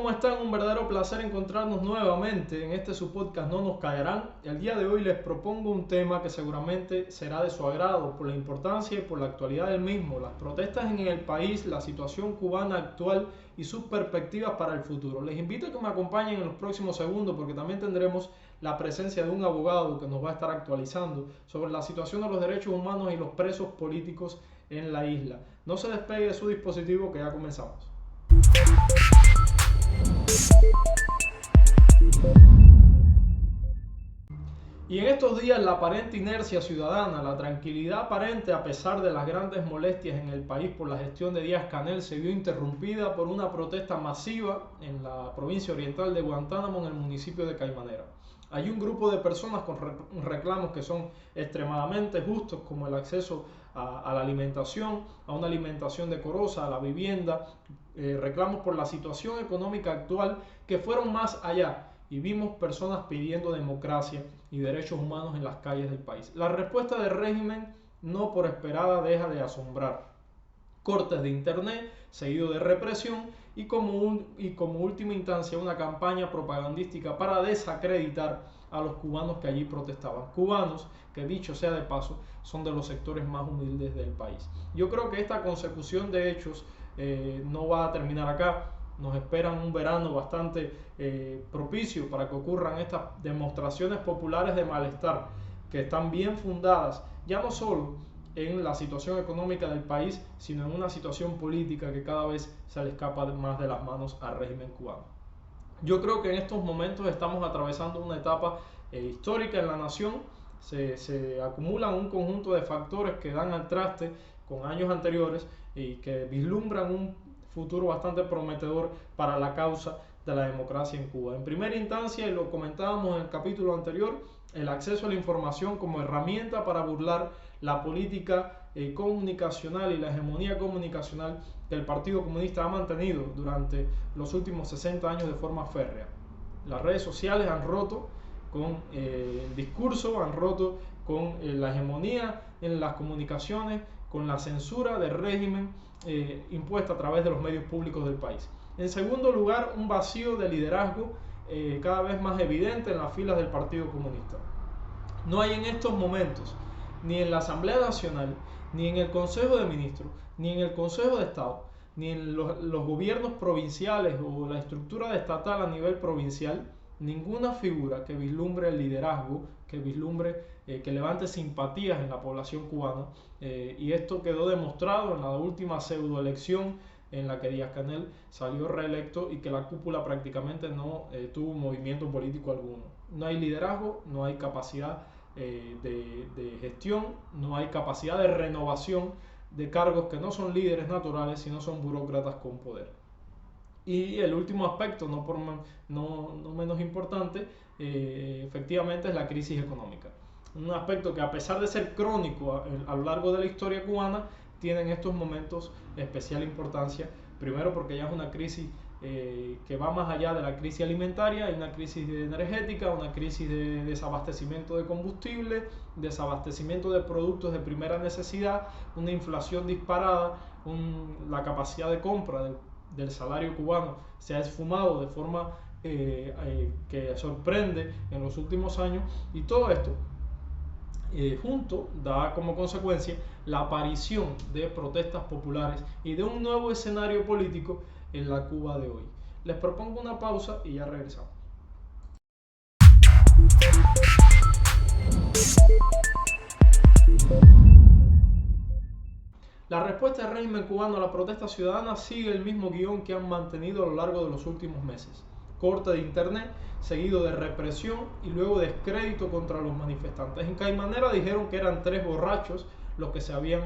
¿cómo están? Un verdadero placer encontrarnos nuevamente en este su podcast No Nos Callarán. El día de hoy les propongo un tema que seguramente será de su agrado por la importancia y por la actualidad del mismo, las protestas en el país, la situación cubana actual y sus perspectivas para el futuro. Les invito a que me acompañen en los próximos segundos porque también tendremos la presencia de un abogado que nos va a estar actualizando sobre la situación de los derechos humanos y los presos políticos en la isla. No se despegue de su dispositivo que ya comenzamos. Y en estos días la aparente inercia ciudadana, la tranquilidad aparente a pesar de las grandes molestias en el país por la gestión de Díaz-Canel se vio interrumpida por una protesta masiva en la provincia oriental de Guantánamo, en el municipio de Caimanera. Hay un grupo de personas con reclamos que son extremadamente justos, como el acceso a la alimentación, a una alimentación decorosa, a la vivienda, reclamos por la situación económica actual que fueron más allá y vimos personas pidiendo democracia y derechos humanos en las calles del país. La respuesta del régimen, no por esperada, deja de asombrar. Cortes de internet, seguido de represión y como última instancia una campaña propagandística para desacreditar a los cubanos que allí protestaban. Cubanos que, dicho sea de paso, son de los sectores más humildes del país. Yo creo que esta consecución de hechos no va a terminar acá. Nos esperan un verano bastante propicio para que ocurran estas demostraciones populares de malestar que están bien fundadas, ya no solo en la situación económica del país, sino en una situación política que cada vez se le escapa más de las manos al régimen cubano. Yo creo que en estos momentos estamos atravesando una etapa histórica en la nación. Se acumulan un conjunto de factores que dan al traste con años anteriores y que vislumbran un futuro bastante prometedor para la causa de la democracia en Cuba. En primera instancia, y lo comentábamos en el capítulo anterior, el acceso a la información como herramienta para burlar la política comunicacional y la hegemonía comunicacional que el Partido Comunista ha mantenido durante los últimos 60 años de forma férrea. Las redes sociales han roto con el discurso, han roto con la hegemonía en las comunicaciones, con la censura del régimen impuesta a través de los medios públicos del país. En segundo lugar, un vacío de liderazgo cada vez más evidente en las filas del Partido Comunista. No hay en estos momentos, ni en la Asamblea Nacional, ni en el Consejo de Ministros, ni en el Consejo de Estado, ni en los gobiernos provinciales o la estructura estatal a nivel provincial, ninguna figura que vislumbre el liderazgo, que vislumbre, que levante simpatías en la población cubana, y esto quedó demostrado en la última pseudoelección en la que Díaz-Canel salió reelecto y que la cúpula prácticamente no tuvo movimiento político alguno. No hay liderazgo, no hay capacidad de gestión, no hay capacidad de renovación de cargos que no son líderes naturales, sino son burócratas con poder. Y el último aspecto, no menos importante, efectivamente es la crisis económica. Un aspecto que, a pesar de ser crónico a lo largo de la historia cubana, tiene en estos momentos especial importancia. Primero porque ya es una crisis que va más allá de la crisis alimentaria, hay una crisis energética, una crisis de desabastecimiento de combustible, desabastecimiento de productos de primera necesidad, una inflación disparada, la capacidad de compra del salario cubano se ha esfumado de forma que sorprende en los últimos años, y todo esto junto da como consecuencia la aparición de protestas populares y de un nuevo escenario político en la Cuba de hoy. Les propongo una pausa y ya regresamos. La respuesta del régimen cubano a la protesta ciudadana sigue el mismo guión que han mantenido a lo largo de los últimos meses. Corte de internet, seguido de represión y luego descrédito contra los manifestantes. En Caimanera dijeron que eran 3 borrachos los que se habían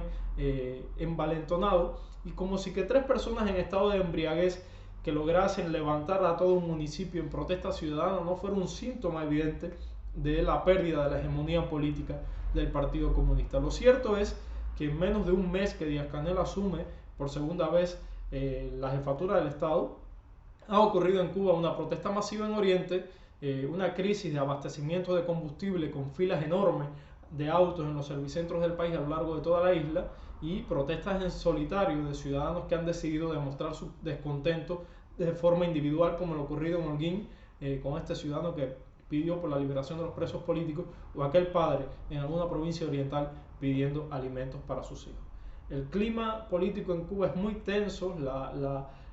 envalentonado, y como si que 3 personas en estado de embriaguez que lograsen levantar a todo un municipio en protesta ciudadana no fuera un síntoma evidente de la pérdida de la hegemonía política del Partido Comunista. Lo cierto es que en menos de un mes que Díaz-Canel asume por segunda vez la jefatura del Estado, ha ocurrido en Cuba una protesta masiva en Oriente, una crisis de abastecimiento de combustible con filas enormes de autos en los servicentros del país a lo largo de toda la isla, y protestas en solitario de ciudadanos que han decidido demostrar su descontento de forma individual, como lo ocurrido en Holguín, con este ciudadano que pidió por la liberación de los presos políticos, o aquel padre en alguna provincia oriental pidiendo alimentos para sus hijos. El clima político en Cuba es muy tenso,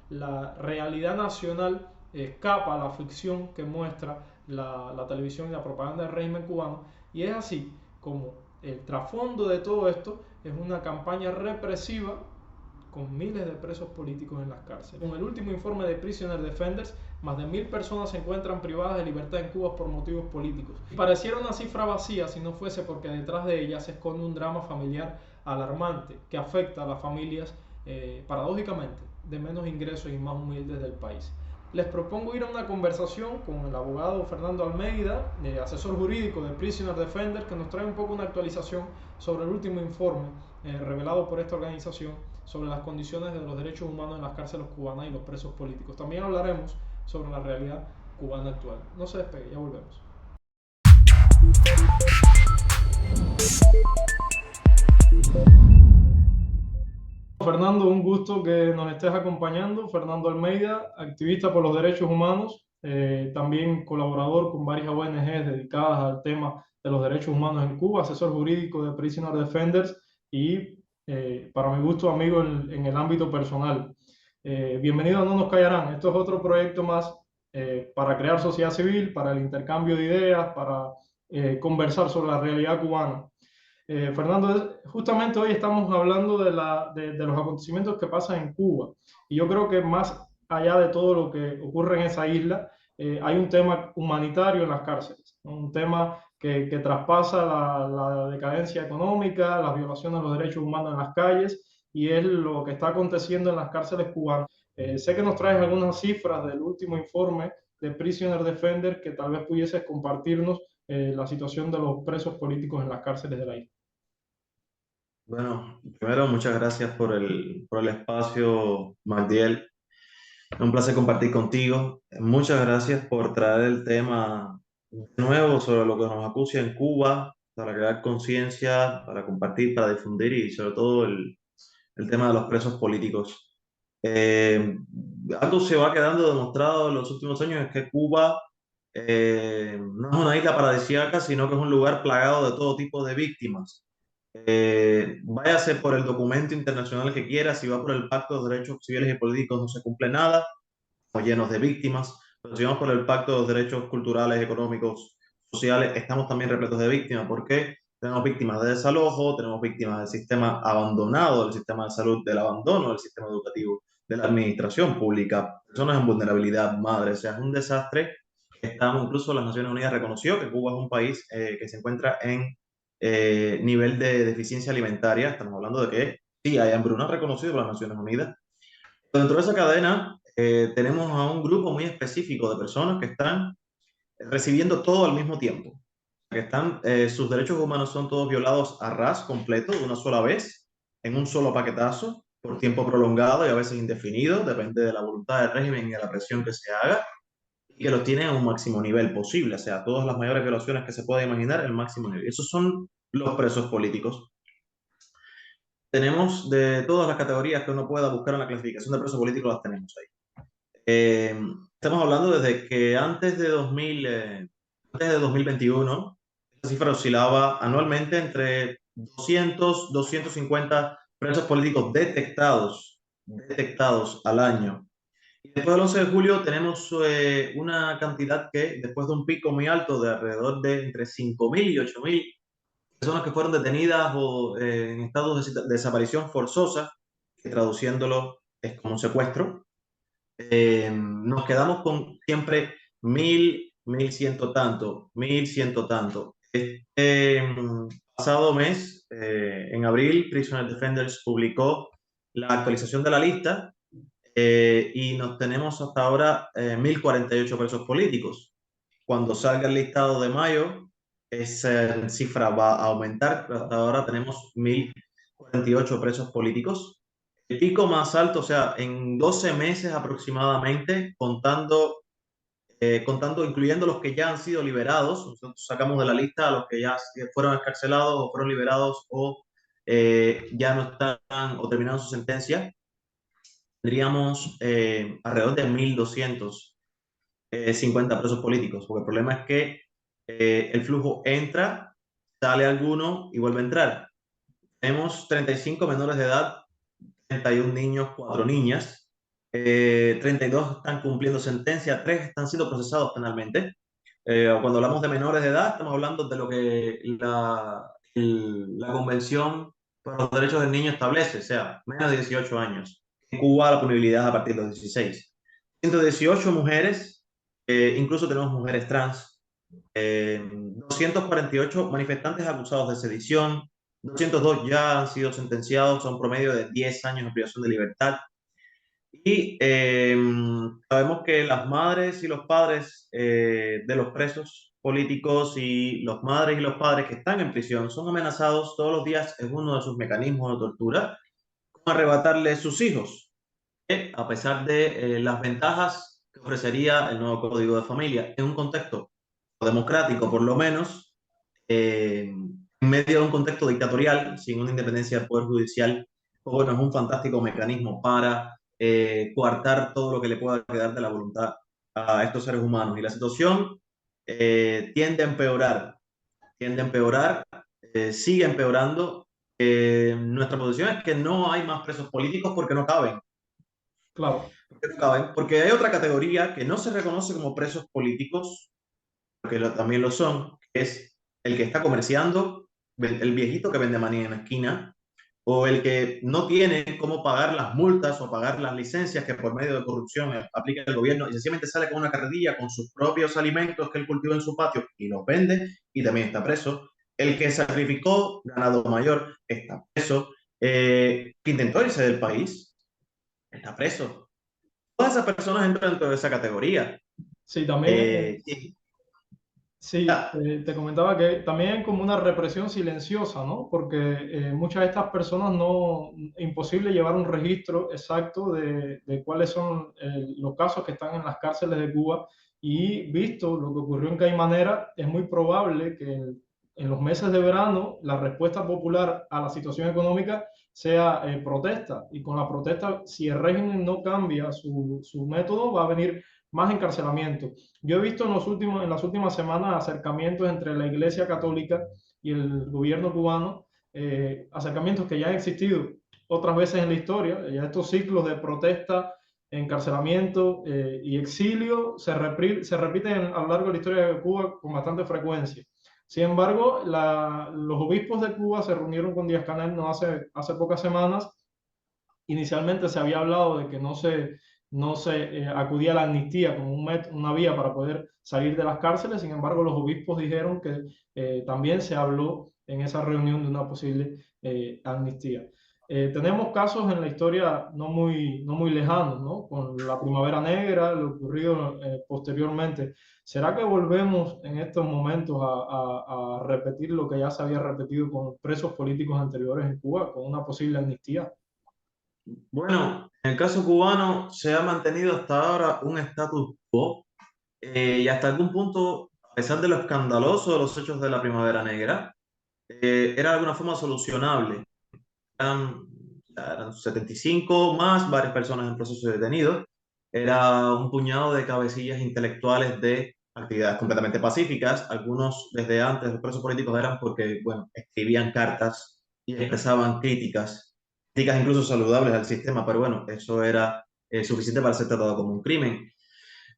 la realidad nacional escapa a la ficción que muestra la televisión y la propaganda del régimen cubano, y es así como el trasfondo de todo esto es una campaña represiva con miles de presos políticos en las cárceles. Con el último informe de Prisoner Defenders, más de 1000 personas se encuentran privadas de libertad en Cuba por motivos políticos. Pareciera una cifra vacía si no fuese porque detrás de ella se esconde un drama familiar alarmante que afecta a las familias, paradójicamente, de menos ingresos y más humildes del país. Les propongo ir a una conversación con el abogado Fernando Almeida, asesor jurídico de Prisoner Defenders, que nos trae un poco una actualización sobre el último informe revelado por esta organización sobre las condiciones de los derechos humanos en las cárceles cubanas y los presos políticos. También hablaremos sobre la realidad cubana actual. No se despegue, ya volvemos. Fernando, un gusto que nos estés acompañando. Fernando Almeida, activista por los derechos humanos, también colaborador con varias ONGs dedicadas al tema de los derechos humanos en Cuba, asesor jurídico de Prisoner Defenders y, para mi gusto, amigo en el ámbito personal. Bienvenido a No Nos Callarán. Esto es otro proyecto más para crear sociedad civil, para el intercambio de ideas, para conversar sobre la realidad cubana. Fernando, justamente hoy estamos hablando de los acontecimientos que pasan en Cuba. Y yo creo que más allá de todo lo que ocurre en esa isla, hay un tema humanitario en las cárceles, ¿no? Un tema que traspasa la decadencia económica, las violaciones de los derechos humanos en las calles, y es lo que está aconteciendo en las cárceles cubanas. Sé que nos traes algunas cifras del último informe de Prisoner Defender que tal vez pudieses compartirnos la situación de los presos políticos en las cárceles de la isla. Bueno, primero muchas gracias por el espacio, Magdiel. Un placer compartir contigo. Muchas gracias por traer el tema de nuevo sobre lo que nos acucia en Cuba, para crear conciencia, para compartir, para difundir y sobre todo el tema de los presos políticos. Eh, Algo se va quedando demostrado en los últimos años es que Cuba no es una isla paradisíaca, sino que es un lugar plagado de todo tipo de víctimas. Váyase por el documento internacional que quiera, si va por el Pacto de Derechos Civiles y Políticos no se cumple nada, estamos llenos de víctimas, pero si vamos por el Pacto de los Derechos Culturales, Económicos, Sociales, estamos también repletos de víctimas. ¿Por qué? Tenemos víctimas de desalojo, tenemos víctimas del sistema abandonado, del sistema de salud, del abandono del sistema educativo, de la administración pública, personas en vulnerabilidad, madres, o sea, es un desastre. Estamos, incluso las Naciones Unidas reconoció que Cuba es un país que se encuentra en nivel de deficiencia alimentaria. Estamos hablando de que sí, hay hambruna reconocido por las Naciones Unidas. Dentro de esa cadena tenemos a un grupo muy específico de personas que están recibiendo todo al mismo tiempo. Que están, sus derechos humanos son todos violados a ras completo, de una sola vez, en un solo paquetazo, por tiempo prolongado y a veces indefinido, depende de la voluntad del régimen y de la presión que se haga, y que los tienen a un máximo nivel posible, o sea, todas las mayores violaciones que se pueda imaginar, el máximo nivel. Esos son los presos políticos. Tenemos de todas las categorías que uno pueda buscar en la clasificación de presos políticos, las tenemos ahí. Estamos hablando desde que antes de 2021, esta cifra oscilaba anualmente entre 200, 250 presos políticos detectados al año. Y después del 11 de julio tenemos una cantidad que, después de un pico muy alto de alrededor de entre 5.000 y 8.000 personas que fueron detenidas o en estado de desaparición forzosa, que traduciéndolo es como un secuestro, nos quedamos con siempre 1.100 tanto. Pasado mes, en abril, Prisoner Defenders publicó la actualización de la lista y nos tenemos hasta ahora 1.048 presos políticos. Cuando salga el listado de mayo, esa cifra va a aumentar, pero hasta ahora tenemos 1.048 presos políticos. El pico más alto, o sea, en 12 meses aproximadamente, incluyendo los que ya han sido liberados, nosotros sacamos de la lista a los que ya fueron escarcelados o fueron liberados o ya no están o terminaron su sentencia. tendríamos alrededor de 1.250 presos políticos, porque el problema es que el flujo entra, sale alguno y vuelve a entrar. Tenemos 35 menores de edad, 31 niños, 4 niñas, 32 están cumpliendo sentencia, 3 están siendo procesados penalmente. Cuando hablamos de menores de edad, estamos hablando de lo que la Convención para los Derechos del Niño establece, o sea, menos de 18 años. En Cuba la punibilidad es a partir de los 16. 118 mujeres, incluso tenemos mujeres trans, 248 manifestantes acusados de sedición, 202 ya han sido sentenciados a un promedio de 10 años de privación de libertad. Y sabemos que las madres y los padres de los presos políticos y los madres y los padres que están en prisión son amenazados todos los días, es uno de sus mecanismos de tortura, con arrebatarles sus hijos, a pesar de las ventajas que ofrecería el nuevo Código de Familia en un contexto democrático, por lo menos, en medio de un contexto dictatorial, sin una independencia del Poder Judicial, pues bueno, es un fantástico mecanismo para coartar todo lo que le pueda quedar de la voluntad a estos seres humanos. Y la situación tiende a empeorar, sigue empeorando. Nuestra posición es que no hay más presos políticos porque no caben. Claro, ¿Por qué no caben? Porque hay otra categoría que no se reconoce como presos políticos, porque también lo son, que es el que está comerciando, el viejito que vende maní en la esquina, o el que no tiene cómo pagar las multas o pagar las licencias que por medio de corrupción aplica el gobierno y sencillamente sale con una carretilla con sus propios alimentos que él cultiva en su patio y los vende y también está preso. El que sacrificó ganado mayor está preso. Que intentó irse del país está preso. Todas esas personas entran dentro de esa categoría. sí, también. Y, Sí, ya, te comentaba que también hay como una represión silenciosa, ¿no? Porque muchas de estas personas no, imposible llevar un registro exacto de cuáles son los casos que están en las cárceles de Cuba y visto lo que ocurrió en Caimanera, es muy probable que en los meses de verano la respuesta popular a la situación económica sea protesta y con la protesta, si el régimen no cambia su método, va a venir más encarcelamiento. Yo he visto en las últimas semanas acercamientos entre la Iglesia Católica y el gobierno cubano, acercamientos que ya han existido otras veces en la historia, ya estos ciclos de protesta, encarcelamiento y exilio se repiten a lo largo de la historia de Cuba con bastante frecuencia. Sin embargo, los obispos de Cuba se reunieron con Díaz-Canel no hace pocas semanas. Inicialmente se había hablado de que no se acudía a la amnistía como una vía para poder salir de las cárceles. Sin embargo, los obispos dijeron que también se habló en esa reunión de una posible amnistía. Tenemos casos en la historia no muy lejanos, ¿no? Con la Primavera Negra, lo ocurrido posteriormente. ¿Será que volvemos en estos momentos a repetir lo que ya se había repetido con presos políticos anteriores en Cuba, con una posible amnistía? bueno, en el caso cubano se ha mantenido hasta ahora un status quo y hasta algún punto, a pesar de lo escandaloso de los hechos de la Primavera Negra, era de alguna forma solucionable. Eran, eran 75 más, varias personas en proceso de detenidos. Era un puñado de cabecillas intelectuales de actividades completamente pacíficas. Algunos desde antes los presos políticos eran porque, bueno, escribían cartas y expresaban críticas incluso saludables al sistema, pero bueno, eso era suficiente para ser tratado como un crimen.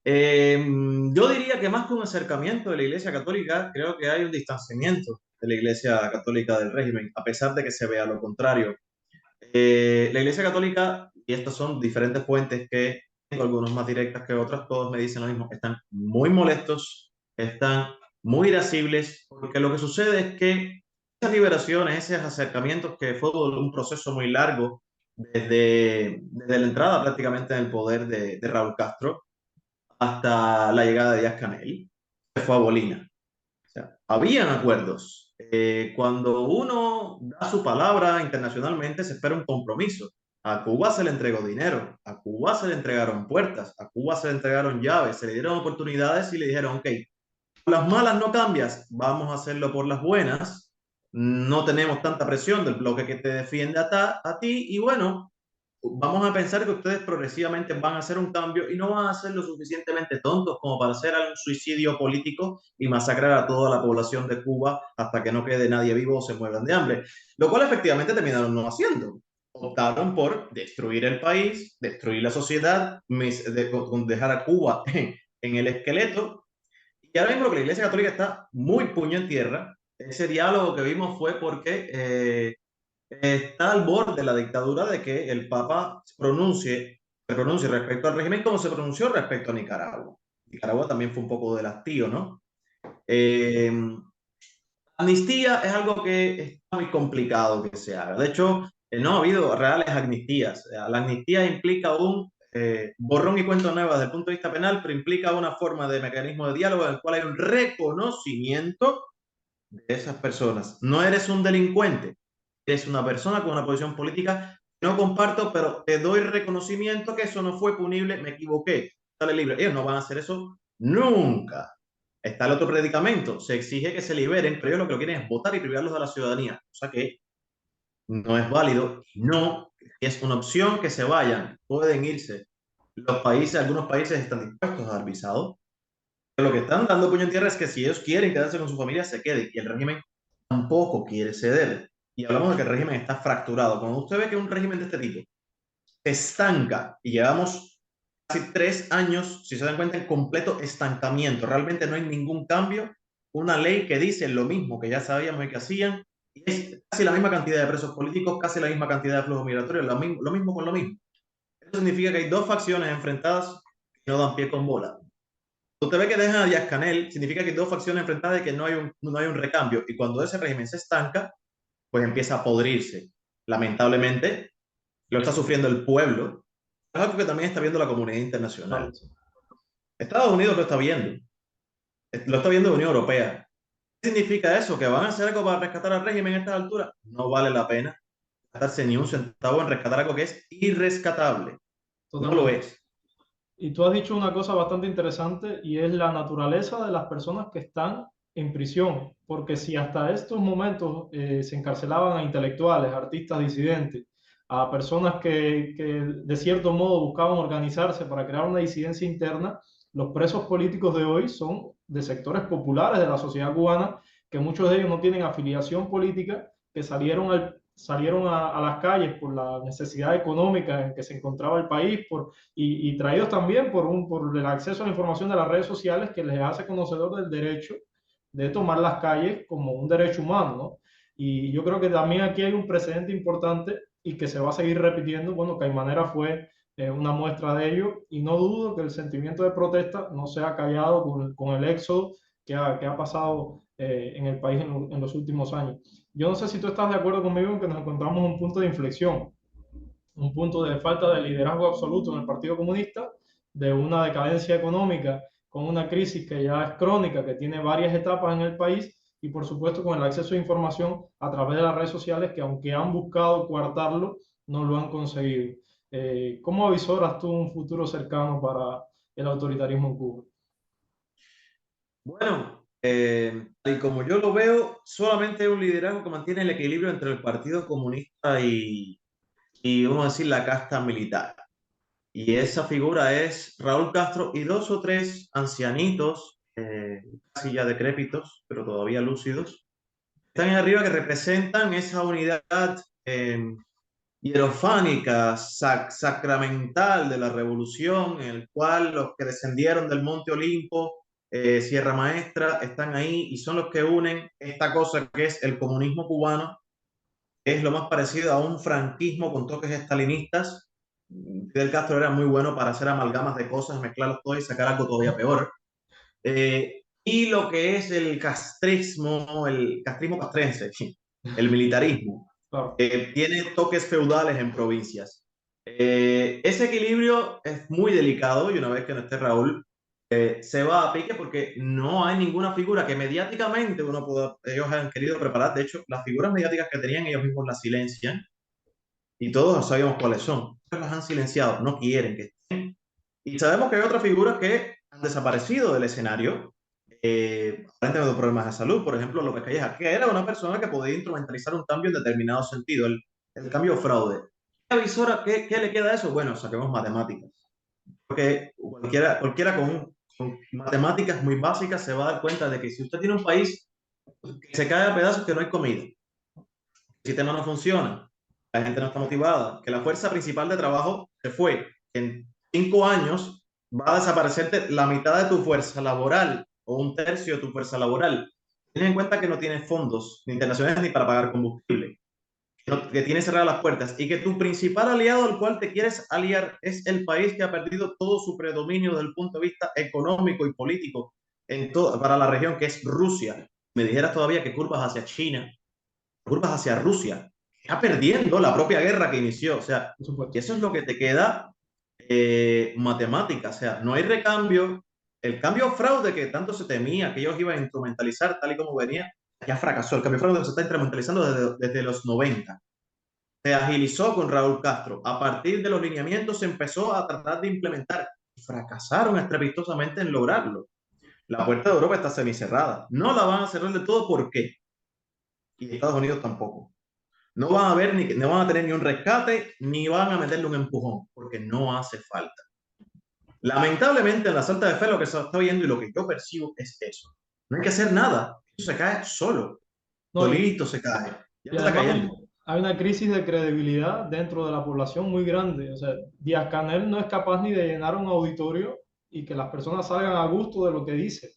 Yo diría que más que un acercamiento de la Iglesia Católica, creo que hay un distanciamiento de la Iglesia Católica del régimen, a pesar de que se vea lo contrario. La Iglesia Católica, y estas son diferentes fuentes que tengo, algunos más directas que otras, todos me dicen lo mismo, están muy molestos, están muy irascibles, porque lo que sucede es que esas liberaciones, esos acercamientos que fue un proceso muy largo desde la entrada prácticamente en el poder de Raúl Castro hasta la llegada de Díaz-Canel, se fue a Bolina. O sea, habían acuerdos. Cuando uno da su palabra internacionalmente, se espera un compromiso. A Cuba se le entregó dinero, a Cuba se le entregaron puertas, a Cuba se le entregaron llaves, se le dieron oportunidades y le dijeron, ok, por las malas no cambias, vamos a hacerlo por las buenas. No tenemos tanta presión del bloque que te defiende a ti y bueno, vamos a pensar que ustedes progresivamente van a hacer un cambio y no van a ser lo suficientemente tontos como para hacer un suicidio político y masacrar a toda la población de Cuba hasta que no quede nadie vivo o se mueran de hambre. Lo cual efectivamente terminaron no haciendo. Optaron por destruir el país, destruir la sociedad, dejar a Cuba en el esqueleto. Y ahora mismo que la Iglesia Católica está muy puño en tierra. Ese diálogo que vimos fue porque está al borde de la dictadura de que el Papa se pronuncie respecto al régimen como se pronunció respecto a Nicaragua. Nicaragua también fue un poco del hastío, ¿no? Eh, Amnistía es algo que está muy complicado que se haga. De hecho, no ha habido reales amnistías. La amnistía implica un borrón y cuenta nueva desde el punto de vista penal, pero implica una forma de mecanismo de diálogo en el cual hay un reconocimiento de esas personas. No eres un delincuente, eres una persona con una posición política que no comparto, pero te doy reconocimiento que eso no fue punible, me equivoqué, sale libre. Ellos no van a hacer eso nunca. Está el otro predicamento, se exige que se liberen, pero ellos lo que quieren es votar y privarlos de la ciudadanía, o sea que no es válido, no es una opción que se vayan, pueden irse. Los países, algunos países están dispuestos a dar visado, pero lo que están dando puño en tierra es que si ellos quieren quedarse con su familia, se queden, y el régimen tampoco quiere ceder. Y hablamos de que el régimen está fracturado. Cuando usted ve que un régimen de este tipo se estanca y llevamos casi 3 años, si se dan cuenta, en completo estancamiento, realmente no hay ningún cambio, una ley que dice lo mismo que ya sabíamos y que hacían, y es casi la misma cantidad de presos políticos, casi la misma cantidad de flujos migratorios, lo mismo con lo mismo. Eso significa que hay dos facciones enfrentadas que no dan pie con bola. Usted ve que dejan a Díaz-Canel, significa que hay dos facciones enfrentadas y que no hay un recambio. Y cuando ese régimen se estanca, pues empieza a podrirse. Lamentablemente, lo está sufriendo el pueblo, es algo que también está viendo la comunidad internacional. Exacto. Estados Unidos lo está viendo la Unión Europea. ¿Qué significa eso? ¿Que van a hacer algo para rescatar al régimen a estas alturas? No vale la pena gastarse ni un centavo en rescatar algo que es irrescatable. No lo Totalmente. es. Y tú has dicho una cosa bastante interesante y es la naturaleza de las personas que están en prisión, porque si hasta estos momentos se encarcelaban a intelectuales, artistas disidentes, a personas que de cierto modo buscaban organizarse para crear una disidencia interna, los presos políticos de hoy son de sectores populares de la sociedad cubana, que muchos de ellos no tienen afiliación política, que salieron a las calles por la necesidad económica en que se encontraba el país, y traídos también por el acceso a la información de las redes sociales que les hace conocedor del derecho de tomar las calles como un derecho humano, ¿no? Y yo creo que también aquí hay un precedente importante y que se va a seguir repitiendo. Bueno, Caimanera fue una muestra de ello y no dudo que el sentimiento de protesta no sea callado con el éxodo que ha pasado en el país en los últimos años. Yo no sé si tú estás de acuerdo conmigo en que nos encontramos en un punto de inflexión, un punto de falta de liderazgo absoluto en el Partido Comunista, de una decadencia económica con una crisis que ya es crónica, que tiene varias etapas en el país y por supuesto con el acceso a información a través de las redes sociales que aunque han buscado coartarlo, no lo han conseguido. ¿Cómo avisoras tú un futuro cercano para el autoritarismo en Cuba? Bueno, y como yo lo veo, solamente hay un liderazgo que mantiene el equilibrio entre el Partido Comunista y vamos a decir, la casta militar. Y esa figura es Raúl Castro y dos o tres ancianitos, casi ya decrépitos, pero todavía lúcidos, están ahí arriba que representan esa unidad eh, hierofánica, sacramental de la revolución, en el cual los que descendieron del Monte Olimpo, Sierra Maestra, están ahí y son los que unen esta cosa que es el comunismo cubano, que es lo más parecido a un franquismo con toques estalinistas. Fidel Castro era muy bueno para hacer amalgamas de cosas, mezclarlos todo y sacar algo todavía peor. Y lo que es el castrismo castrense, el militarismo, Claro. tiene toques feudales en provincias. Ese equilibrio es muy delicado y una vez que no esté Raúl, se va a pique porque no hay ninguna figura que mediáticamente ellos han querido preparar. De hecho, las figuras mediáticas que tenían ellos mismos las silencian y todos sabíamos cuáles son. Ellos las han silenciado, no quieren que estén. Y sabemos que hay otras figuras que han desaparecido del escenario, aparentemente por problemas de salud. Por ejemplo, López Calleja, que era una persona que podía instrumentalizar un cambio en determinado sentido, el cambio fraude. avisora, ¿qué le queda a eso? Bueno, saquemos matemáticas. Porque cualquiera con matemáticas muy básicas se va a dar cuenta de que si usted tiene un país que se cae a pedazos, que no hay comida, el sistema no funciona, la gente no está motivada, que la fuerza principal de trabajo se fue, en 5 años va a desaparecerte la mitad de tu fuerza laboral o un tercio de tu fuerza laboral. Ten en cuenta que no tienes fondos ni internacionales ni para pagar combustible, que tiene cerradas las puertas y que tu principal aliado al cual te quieres aliar es el país que ha perdido todo su predominio desde el punto de vista económico y político para la región, que es Rusia. Me dijeras todavía que curvas hacia China, curvas hacia Rusia, está perdiendo la propia guerra que inició. O sea, por supuesto. y eso es lo que te queda, matemática. O sea, no hay recambio. El cambio fraude que tanto se temía que ellos iban a instrumentalizar tal y como venía, ya fracasó. El cambio fraude se está instrumentalizando desde los 90. Se agilizó con Raúl Castro. A partir de los lineamientos se empezó a tratar de implementar. Fracasaron estrepitosamente en lograrlo. La puerta de Europa está semicerrada. No la van a cerrar del todo. ¿Por qué? Y Estados Unidos tampoco. No van a tener ni un rescate, ni van a meterle un empujón, porque no hace falta. Lamentablemente, en la Santa de Fe lo que se está viendo y lo que yo percibo es eso. No hay que hacer nada. Eso se cae solo. No, Solito se cae. Ya y está además cayendo. hay una crisis de credibilidad dentro de la población muy grande. O sea, Díaz-Canel no es capaz ni de llenar un auditorio y que las personas salgan a gusto de lo que dice.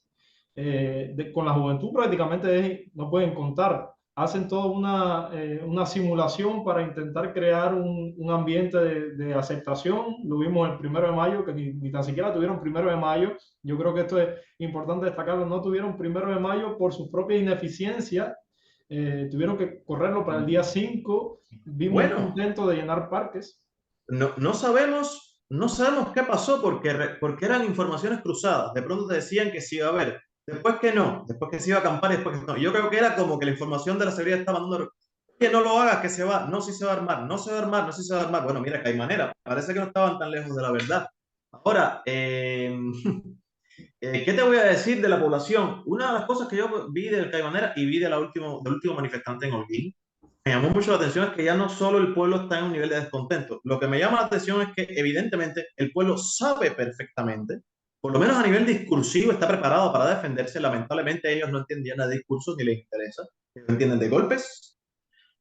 Con la juventud prácticamente no pueden contar. Hacen toda una simulación para intentar crear un ambiente de aceptación. Lo vimos el 1 de mayo, que ni tan siquiera tuvieron 1 de mayo. Yo creo que esto es importante destacarlo. No tuvieron 1 de mayo por su propia ineficiencia. Tuvieron que correrlo para el día 5. Vimos un Bueno, intento de llenar parques. no sabemos qué pasó porque eran informaciones cruzadas. De pronto te decían que sí iba a haber, después que no, después que se iba a acampar y después que no. Yo creo que era como que la información de la seguridad estaba dando que no lo hagas, que se va, no, si se va a armar, no se va a armar, no, si se va a armar. Bueno, mira que hay manera, parece que no estaban tan lejos de la verdad. Ahora, ¿qué te voy a decir de la población? Una de las cosas que yo vi del Caimanera y vi del último manifestante en Holguín, me llamó mucho la atención es que ya no solo el pueblo está en un nivel de descontento. Lo que me llama la atención es que evidentemente el pueblo sabe perfectamente, por lo menos a nivel discursivo, está preparado para defenderse. Lamentablemente ellos no entendían de discursos ni les interesa. Ellos entienden de golpes,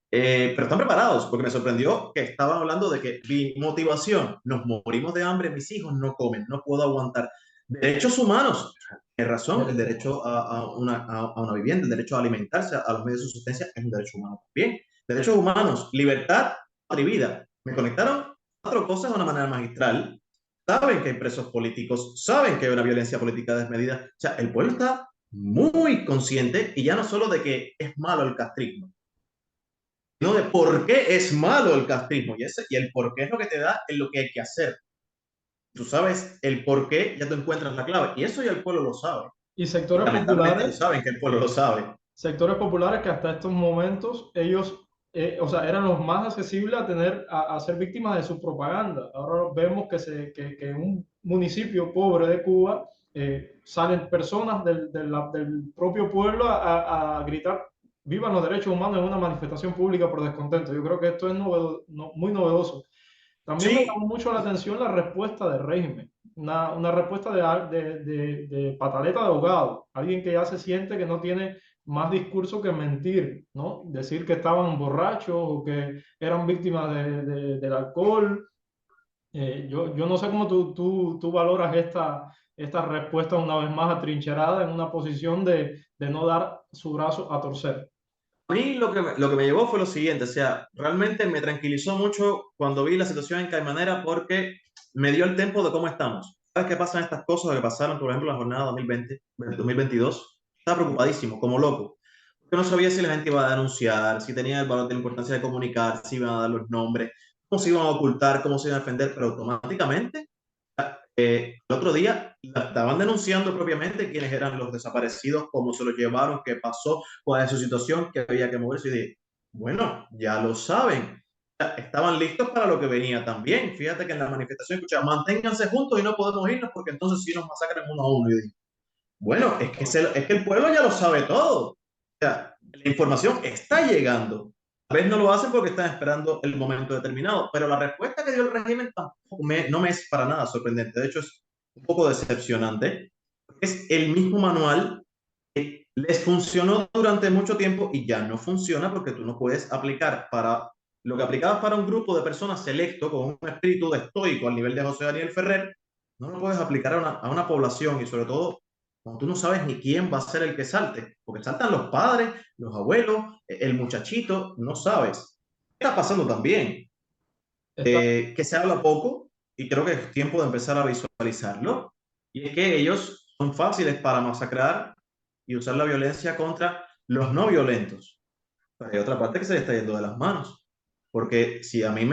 pero están preparados, porque me sorprendió que estaban hablando de que mi motivación, nos morimos de hambre, mis hijos no comen, no puedo aguantar. Derechos humanos, tiene razón, el derecho a una vivienda, el derecho a alimentarse, a los medios de subsistencia es un derecho humano también. Derechos humanos, libertad, patria y vida. Me conectaron 4 cosas de una manera magistral. Saben que hay presos políticos, saben que hay una violencia política desmedida. O sea, el pueblo está muy consciente y ya no solo de que es malo el castrismo, no de por qué es malo el castrismo. Y el por qué es lo que te da en lo que hay que hacer. Tú sabes el por qué, ya tú encuentras la clave. Y eso ya el pueblo lo sabe. Y Y sectores lamentablemente ellos populares saben que el pueblo lo sabe. sectores populares que hasta estos momentos ellos, o sea, eran los más accesibles a ser víctimas de su propaganda. Ahora vemos que en un municipio pobre de Cuba salen personas del propio pueblo a gritar vivan los derechos humanos en una manifestación pública por descontento. Yo creo que esto es muy novedoso. También me Sí, llamó mucho la atención la respuesta del régimen, una respuesta de pataleta de abogado, alguien que ya se siente que no tiene más discurso que mentir, ¿no? Decir que estaban borrachos o que eran víctimas del alcohol. Yo no sé cómo tú valoras esta respuesta una vez más atrincherada en una posición de no dar su brazo a torcer. a mí lo que me llevó fue lo siguiente. O sea, realmente me tranquilizó mucho cuando vi la situación en Caimanera porque me dio el tempo de cómo estamos. ¿Sabes qué pasan estas cosas? Lo que pasaron, por ejemplo, la jornada 2022. Estaba preocupadísimo, como loco. Porque no sabía si la gente iba a denunciar, si tenía el valor de la importancia de comunicar, si iban a dar los nombres, cómo se iban a ocultar, cómo se iban a defender, pero automáticamente, el otro día la estaban denunciando propiamente quiénes eran los desaparecidos, cómo se los llevaron, qué pasó, cuál es su situación, que había que moverse. Y dije, bueno, ya lo saben. Estaban listos para lo que venía también. Fíjate que en la manifestación escuchaba, manténganse juntos y no podemos irnos porque entonces sí nos masacran uno a uno. Y dije, bueno, es que el pueblo ya lo sabe todo. O sea, la información está llegando. vez no lo hacen porque están esperando el momento determinado, pero la respuesta que dio el régimen tampoco no me es para nada sorprendente. De hecho, es un poco decepcionante. Es el mismo manual que les funcionó durante mucho tiempo y ya no funciona porque tú no puedes aplicar para lo que aplicabas para un grupo de personas selecto con un espíritu de estoico al nivel de José Daniel Ferrer, no lo puedes aplicar a una población y sobre todo cuando tú no sabes ni quién va a ser el que salte, porque saltan los padres, los abuelos, el muchachito, no sabes. ¿Qué está pasando también? Está, Que se habla poco y creo que es tiempo de empezar a visualizarlo. Y es que ellos son fáciles para masacrar y usar la violencia contra los no violentos. Pero hay otra parte que se le está yendo de las manos. Porque si a mí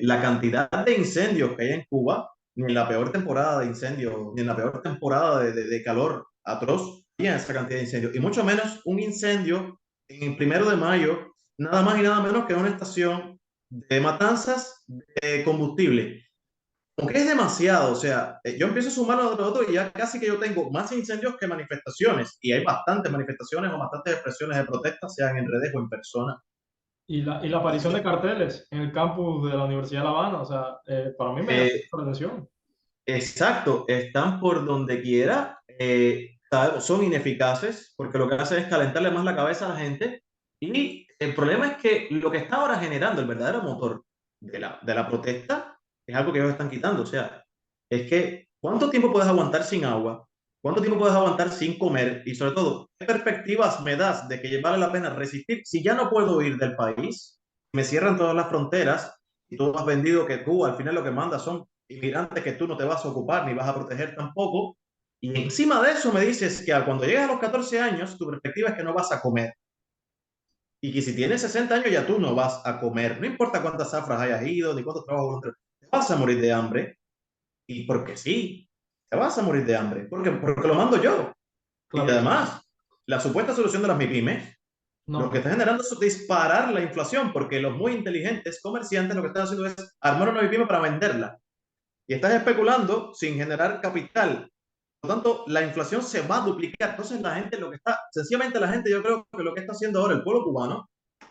la cantidad de incendios que hay en Cuba, ni en la peor temporada de incendios, ni en la peor temporada de calor atroz, había esa cantidad de incendios. Y mucho menos un incendio en el 1 de mayo, nada más y nada menos que una estación de matanzas de combustible. Aunque es demasiado, o sea, yo empiezo a sumar a otro y ya casi que yo tengo más incendios que manifestaciones, y hay bastantes manifestaciones o bastantes expresiones de protesta, sean en redes o en persona. y la aparición de carteles en el campus de la Universidad de La Habana, o sea, para mí me llama Eh, la atención. exacto, están por donde quiera, son ineficaces porque lo que hacen es calentarle más la cabeza a la gente y el problema es que lo que está ahora generando el verdadero motor de la protesta es algo que ellos están quitando, o sea, es que ¿cuánto tiempo puedes aguantar sin agua? ¿Cuánto tiempo puedes aguantar sin comer? Y sobre todo, ¿qué perspectivas me das de que vale la pena resistir si ya no puedo ir del país? Me cierran todas las fronteras y tú has vendido que tú al final lo que mandas son inmigrantes que tú no te vas a ocupar ni vas a proteger tampoco. Y encima de eso me dices que cuando llegas a los 14 años, tu perspectiva es que no vas a comer. Y que si tienes 60 años ya tú no vas a comer. No importa cuántas zafras hayas ido, ni cuántos trabajos voluntarios. Te vas a morir de hambre. Y porque sí, te vas a morir de hambre. Porque lo mando yo. Y Claro, además, la supuesta solución de las MIPIMES, lo no, que está generando es disparar la inflación, porque los muy inteligentes comerciantes lo que están haciendo es armar una MIPYME para venderla. Y estás especulando sin generar capital. Por lo tanto, la inflación se va a duplicar. Entonces, la gente lo que está, sencillamente la gente, yo creo que lo que está haciendo ahora el pueblo cubano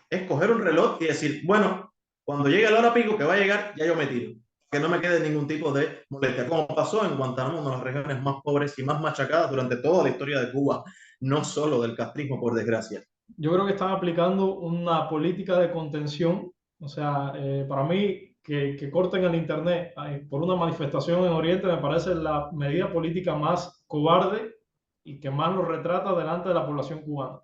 es coger un reloj y decir, bueno, cuando llegue la hora pico que va a llegar, ya yo me tiro. Que no me quede ningún tipo de molestia, como pasó en Guantánamo, una de las regiones más pobres y más machacadas durante toda la historia de Cuba, no solo del castrismo, por desgracia. yo creo que están aplicando una política de contención, o sea, para mí que corten el Internet por una manifestación en Oriente me parece la medida política más cobarde y que más lo retrata delante de la población cubana.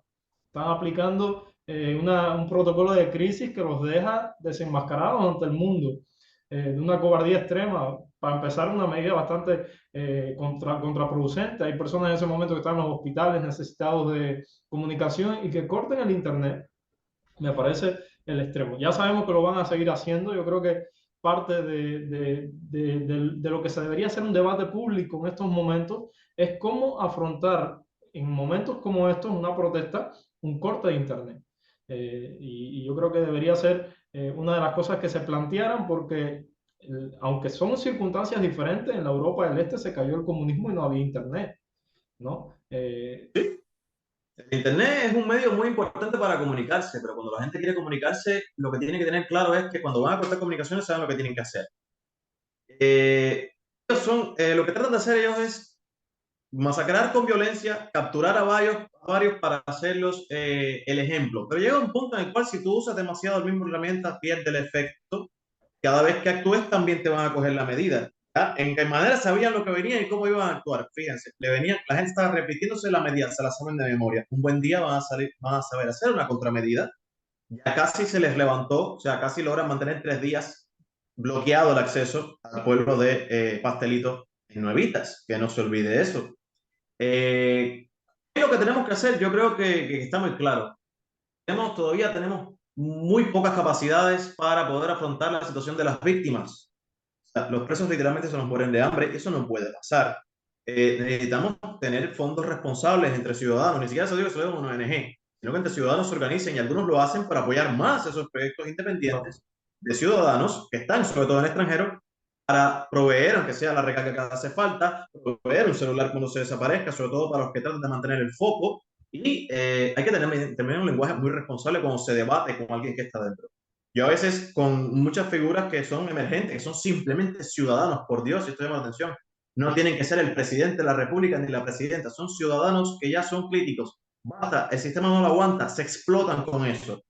Están aplicando un protocolo de crisis que los deja desenmascarados ante el mundo, de una cobardía extrema. Para empezar, una medida bastante contraproducente. Hay personas en ese momento que están en los hospitales necesitados de comunicación y que corten el Internet. Me parece el extremo. Ya sabemos que lo van a seguir haciendo. Yo creo que parte de lo que se debería ser un debate público en estos momentos es cómo afrontar en momentos como estos una protesta, un corte de Internet. Y yo creo que debería ser una de las cosas que se plantearan porque aunque son circunstancias diferentes, en la Europa del Este se cayó el comunismo y no había Internet, ¿no? El Internet es un medio muy importante para comunicarse, pero cuando la gente quiere comunicarse, lo que tiene que tener claro es que cuando van a cortar comunicaciones saben lo que tienen que hacer. Lo que tratan de hacer ellos es masacrar con violencia, capturar a varios para hacerlos el ejemplo. Pero llega un punto en el cual si tú usas demasiado el mismo herramienta, pierde el efecto. Cada vez que actúes también te van a coger la medida. ¿Ya? En qué manera sabían lo que venía y cómo iban a actuar. Fíjense, la gente estaba repitiéndose la medida, se la saben de memoria. Un buen día van a saber hacer una contramedida. Ya casi se les levantó, o sea, casi logran mantener 3 días bloqueado el acceso al pueblo de Pastelito en Nuevitas, que no se olvide eso. ¿Qué es lo que tenemos que hacer? Yo creo que está muy claro. Todavía tenemos muy pocas capacidades para poder afrontar la situación de las víctimas. O sea, los presos literalmente se nos mueren de hambre, eso no puede pasar. Necesitamos tener fondos responsables entre ciudadanos, ni siquiera se digo que se lo dé a una ONG, sino que entre ciudadanos se organicen y algunos lo hacen para apoyar más esos proyectos Claro. independientes de ciudadanos que están sobre todo en el extranjero para proveer, aunque sea la recarga que hace falta, proveer un celular cuando se desaparezca, sobre todo para los que tratan de mantener el foco Y hay que tener un lenguaje muy responsable cuando se debate con alguien que está dentro. Yo a veces con muchas figuras que son emergentes, que son simplemente ciudadanos, por Dios, y estoy llamando atención, no tienen que ser el presidente de la República ni la presidenta, son ciudadanos que ya son críticos. Basta, el sistema no lo aguanta, se explotan con eso.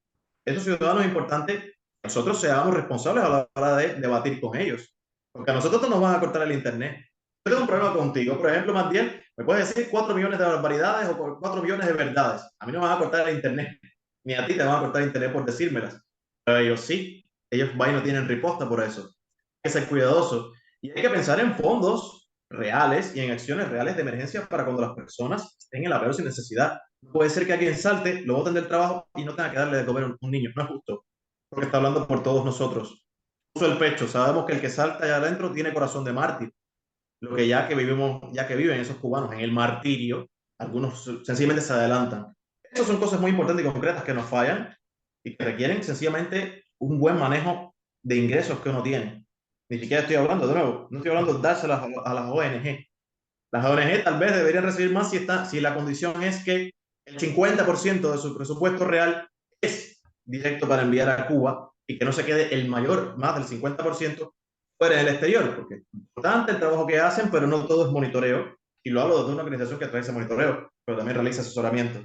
Esos ciudadanos es importante que nosotros seamos responsables a la hora de debatir con ellos, porque a nosotros no nos van a cortar el internet. Yo tengo un problema contigo, por ejemplo, Matiel, me puedes decir 4 millones de barbaridades o 4 millones de verdades. A mí no me van a cortar el internet, ni a ti te van a cortar el internet por decírmelas. Pero ellos sí, ellos van y no tienen riposta por eso. Hay que ser cuidadosos y hay que pensar en fondos reales y en acciones reales de emergencia para cuando las personas estén en la peor sin necesidad. No puede ser que alguien salte, lo boten del trabajo y no tenga que darle de comer a un niño. No es justo, porque está hablando por todos nosotros. Uso el pecho, sabemos que el que salta allá adentro tiene corazón de mártir. Lo que ya que vivimos, ya que viven esos cubanos en el martirio, algunos sencillamente se adelantan. Esas son cosas muy importantes y concretas que nos fallan y que requieren sencillamente un buen manejo de ingresos que uno tiene. Ni siquiera estoy hablando, de nuevo, no estoy hablando de dárselas a las ONG. Las ONG tal vez deberían recibir más si la condición es que el 50% de su presupuesto real es directo para enviar a Cuba y que no se quede el mayor, más del 50%, fuera del exterior, porque es importante el trabajo que hacen, pero no todo es monitoreo. Y lo hablo de una organización que trae ese monitoreo, pero también realiza asesoramiento.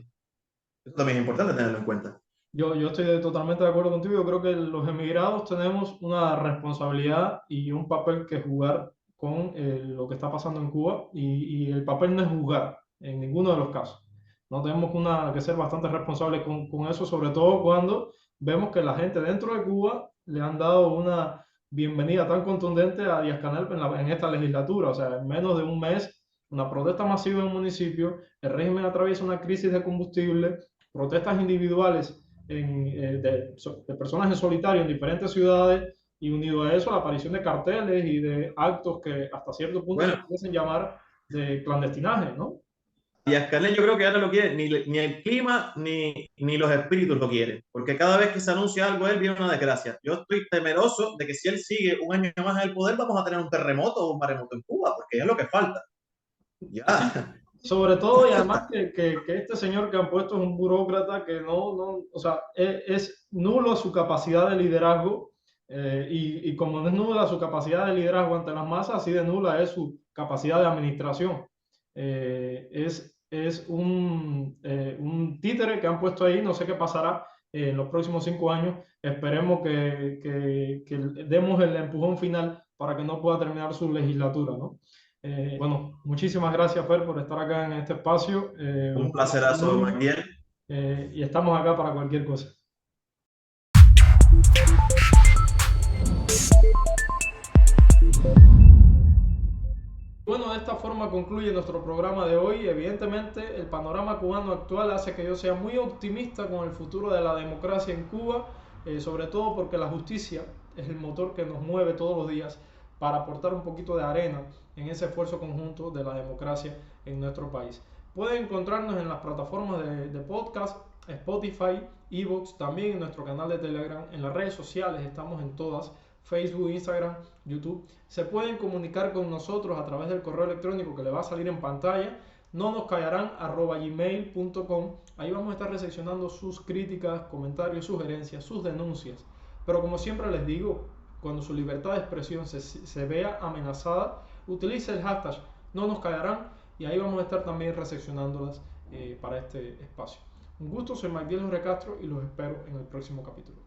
Eso también es importante tenerlo en cuenta. Yo estoy totalmente de acuerdo contigo. Yo creo que los emigrados tenemos una responsabilidad y un papel que jugar con lo que está pasando en Cuba y el papel no es jugar en ninguno de los casos. No tenemos que ser bastante responsables con eso, sobre todo cuando vemos que la gente dentro de Cuba le han dado una bienvenida tan contundente a Díaz-Canel en esta legislatura. O sea, en menos de un mes, una protesta masiva en un municipio, el régimen atraviesa una crisis de combustible, protestas individuales de personas en solitario en diferentes ciudades y unido a eso la aparición de carteles y de actos que hasta cierto punto se Bueno, pueden llamar de clandestinaje, ¿no? y Ascanel yo creo que ahora no lo quiere, ni el clima ni los espíritus lo quieren, porque cada vez que se anuncia algo él viene una desgracia. Yo estoy temeroso de que si él sigue un año más en el poder vamos a tener un terremoto o un maremoto en Cuba, porque es lo que falta. Sí, Ya. sobre todo y además que este señor que han puesto es un burócrata que o sea, es nulo su capacidad de liderazgo y como no es nula su capacidad de liderazgo ante las masas, así de nula es su capacidad de administración. Es un títere que han puesto ahí, no sé qué pasará en los próximos 5 años. Esperemos que demos el empujón final para que no pueda terminar su legislatura, ¿no? Bueno, muchísimas gracias, Fer, por estar acá en este espacio. Un Un placer placerazo, enorme, Magdiel. y estamos acá para cualquier cosa. Bueno, de esta forma concluye nuestro programa de hoy. Evidentemente, el panorama cubano actual hace que yo sea muy optimista con el futuro de la democracia en Cuba, sobre todo porque la justicia es el motor que nos mueve todos los días para aportar un poquito de arena en ese esfuerzo conjunto de la democracia en nuestro país. Pueden encontrarnos en las plataformas de podcast, Spotify, Evox, también en nuestro canal de Telegram, en las redes sociales, estamos en todas, Facebook, Instagram, YouTube. Se pueden comunicar con nosotros a través del correo electrónico que le va a salir en pantalla, no nos callarán @gmail.com. Ahí vamos a estar recepcionando sus críticas, comentarios, sugerencias, sus denuncias. Pero como siempre les digo, cuando su libertad de expresión se vea amenazada, utilice el hashtag no nos callarán y ahí vamos a estar también recepcionándolas para este espacio. Un gusto, soy Magdiel Jorge Castro y los espero en el próximo capítulo.